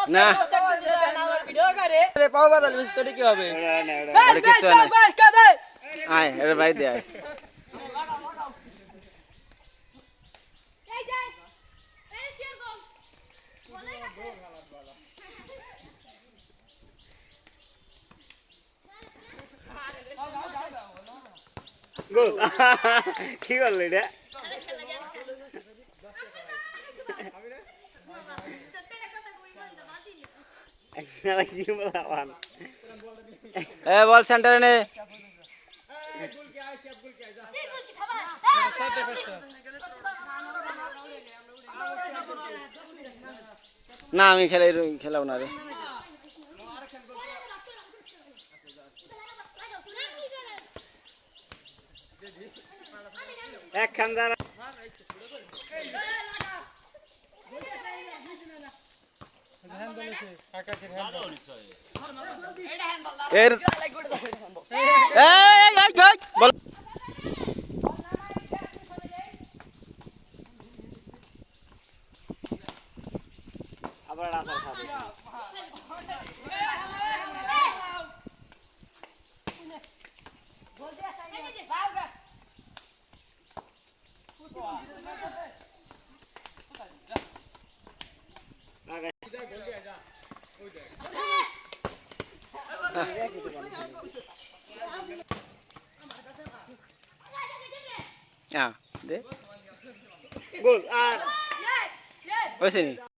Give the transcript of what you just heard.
না পাও বাদাল বেশি তোরে কি হবে কিছু আয় আরে ভাই দে আয় গোল কি করলি রে এ বল সেন্টারে নে না আমি খেলাবো না রে একখান যারা এর বল আবার আসার খাবে দে গোল আর হয়েছে নি